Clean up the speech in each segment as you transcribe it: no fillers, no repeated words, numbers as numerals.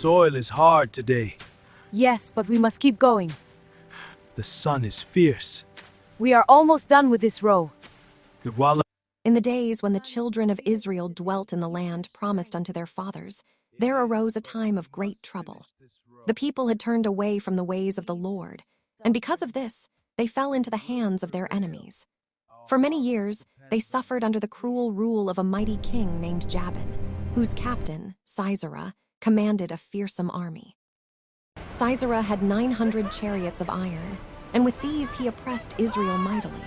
soil is hard today. Yes, but we must keep going. The sun is fierce. We are almost done with this row. While In the days when the children of Israel dwelt in the land promised unto their fathers, there arose a time of great trouble. The people had turned away from the ways of the Lord, and because of this, they fell into the hands of their enemies. For many years, they suffered under the cruel rule of a mighty king named Jabin, whose captain, Sisera, commanded a fearsome army. Sisera had 900 chariots of iron, and with these he oppressed Israel mightily.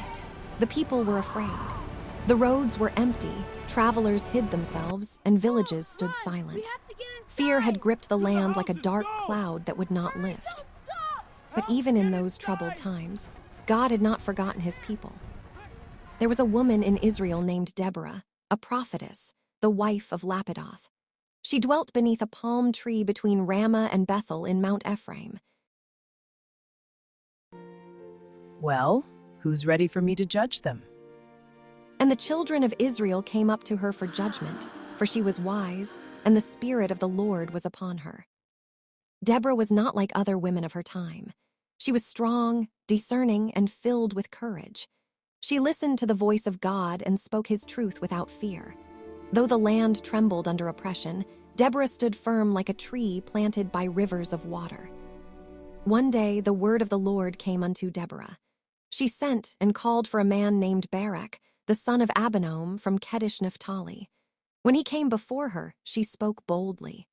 The people were afraid. The roads were empty, travelers hid themselves, and villages stood silent. Fear had gripped the land like a dark cloud that would not lift. But even in those troubled times, God had not forgotten his people. There was a woman in Israel named Deborah, a prophetess, the wife of Lapidoth. She dwelt beneath a palm tree between Ramah and Bethel in Mount Ephraim. Well, who's ready for me to judge them? And the children of Israel came up to her for judgment, for she was wise, and the Spirit of the Lord was upon her. Deborah was not like other women of her time. She was strong, discerning, and filled with courage. She listened to the voice of God and spoke his truth without fear. Though the land trembled under oppression, Deborah stood firm like a tree planted by rivers of water. One day the word of the Lord came unto Deborah. She sent and called for a man named Barak, the son of Abinoam from Kedesh Naphtali. When he came before her, she spoke boldly.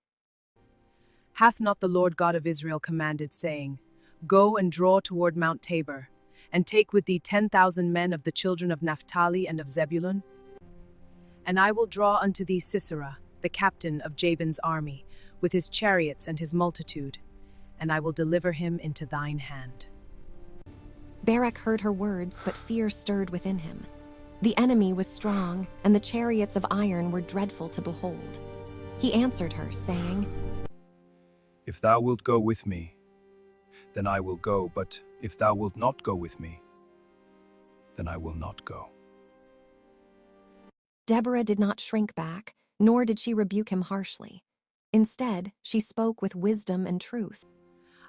Hath not the Lord God of Israel commanded, saying, Go and draw toward Mount Tabor, and take with thee 10,000 men of the children of Naphtali and of Zebulun? And I will draw unto thee Sisera, the captain of Jabin's army, with his chariots and his multitude, and I will deliver him into thine hand. Barak heard her words, but fear stirred within him. The enemy was strong, and the chariots of iron were dreadful to behold. He answered her, saying, if thou wilt go with me, then I will go, but if thou wilt not go with me, then I will not go. Deborah did not shrink back, nor did she rebuke him harshly. Instead, she spoke with wisdom and truth.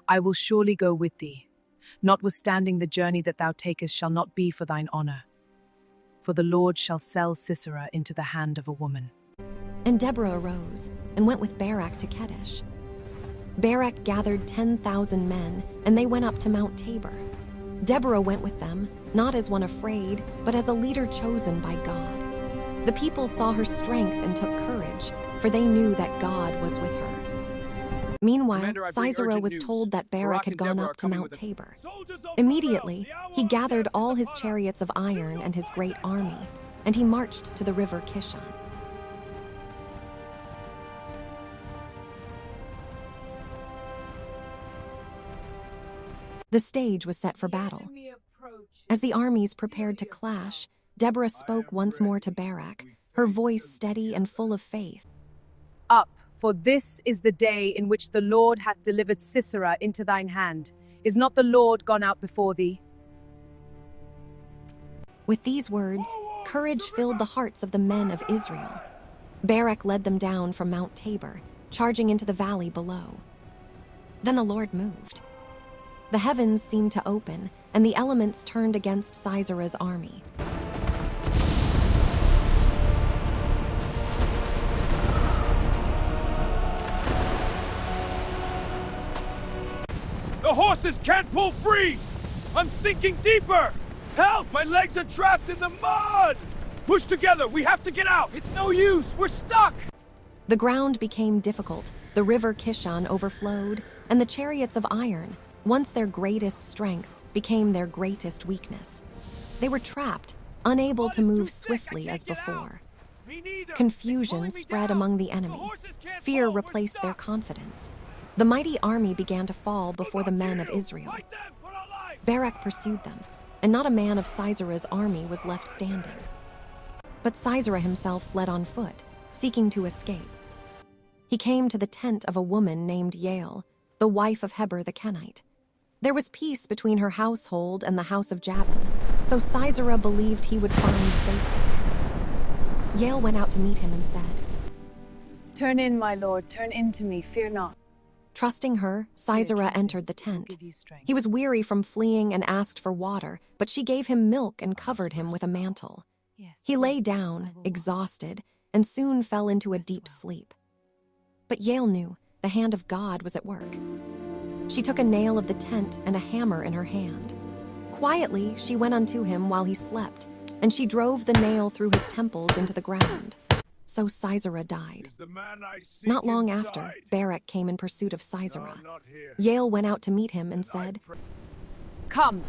I will surely go with thee. Notwithstanding the journey that thou takest shall not be for thine honor. For the Lord shall sell Sisera into the hand of a woman. And Deborah arose and went with Barak to Kedesh. Barak gathered 10,000 men, and they went up to Mount Tabor. Deborah went with them, not as one afraid, but as a leader chosen by God. The people saw her strength and took courage, for they knew that God was with her. Meanwhile, Commander, I bring Sisera urgent was news. told that Barak Barak had and gone Deborah up are to coming Mount with Tabor. Soldiers of Immediately, the hour he of gathered death all is his upon us. chariots of iron and his great army, and he marched to the river Kishon. The stage was set for battle. As the armies prepared to clash, Deborah spoke once more to Barak, her voice steady and full of faith. Up, for this is the day in which the Lord hath delivered Sisera into thine hand. Is not the Lord gone out before thee? With these words, courage filled the hearts of the men of Israel. Barak led them down from Mount Tabor, charging into the valley below. Then the Lord moved. The heavens seemed to open, and the elements turned against Sisera's army. The horses can't pull free! I'm sinking deeper! Help! My legs are trapped in the mud! Push together! We have to get out! It's no use! We're stuck! The ground became difficult, the river Kishon overflowed, and the chariots of iron, once their greatest strength, became their greatest weakness. They were trapped, unable to move swiftly as before. Confusion spread among the enemy. Fear replaced their confidence. The mighty army began to fall before the men of Israel. Barak pursued them, and not a man of Sisera's army was left standing. But Sisera himself fled on foot, seeking to escape. He came to the tent of a woman named Yael, the wife of Heber the Kenite. There was peace between her household and the house of Jabin, so Sisera believed he would find safety there. Yael went out to meet him and said, Turn in, my lord, turn in to me, fear not. Trusting her, Sisera entered the tent. He was weary from fleeing and asked for water, but she gave him milk and covered him with a mantle. He lay down, exhausted, and soon fell into a deep sleep. But Yael knew the hand of God was at work. She took a nail of the tent and a hammer in her hand. Quietly, she went unto him while he slept, and she drove the nail through his temples into the ground. So Sisera died. Not long after, Barak came in pursuit of Sisera. Yael went out to meet him and said, Come,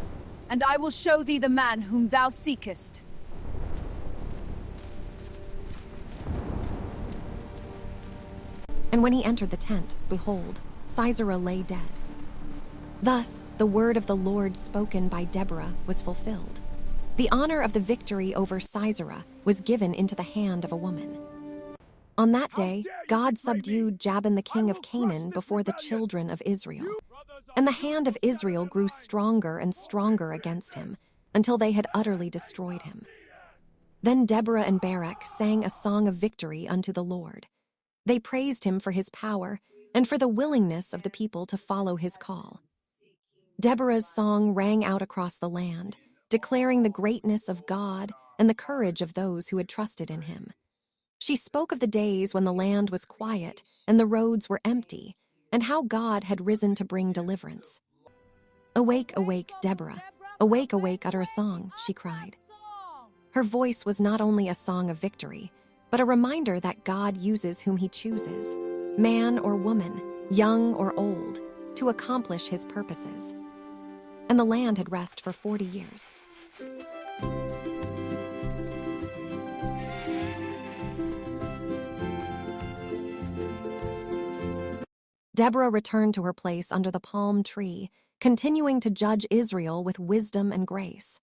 and I will show thee the man whom thou seekest. And when he entered the tent, behold, Sisera lay dead. Thus the word of the Lord spoken by Deborah was fulfilled. The honor of the victory over Sisera was given into the hand of a woman. On that day, God subdued Jabin the king of Canaan before the children of Israel. And the hand of Israel grew stronger and stronger against him, until they had utterly destroyed him. Then Deborah and Barak sang a song of victory unto the Lord. They praised him for his power and for the willingness of the people to follow his call. Deborah's song rang out across the land, declaring the greatness of God and the courage of those who had trusted in him. She spoke of the days when the land was quiet and the roads were empty, and how God had risen to bring deliverance. Awake, awake, Deborah. Awake, awake, utter a song, she cried. Her voice was not only a song of victory, but a reminder that God uses whom he chooses, man or woman, young or old, to accomplish his purposes. And the land had rest for 40 years. Deborah returned to her place under the palm tree, continuing to judge Israel with wisdom and grace.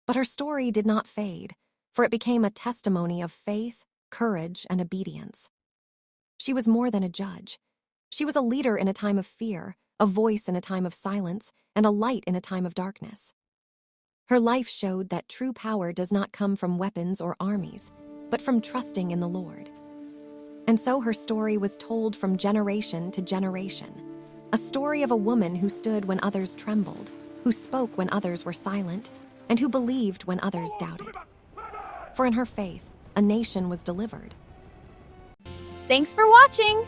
But her story did not fade, for it became a testimony of faith, courage, and obedience. She was more than a judge. She was a leader in a time of fear, a voice in a time of silence, and a light in a time of darkness. Her life showed that true power does not come from weapons or armies, but from trusting in the Lord. And so her story was told from generation to generation, a story of a woman who stood when others trembled, who spoke when others were silent, and who believed when others doubted. For in her faith, a nation was delivered. Thanks for watching!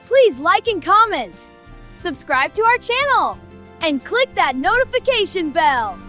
Please like and comment, subscribe to our channel, and click that notification bell.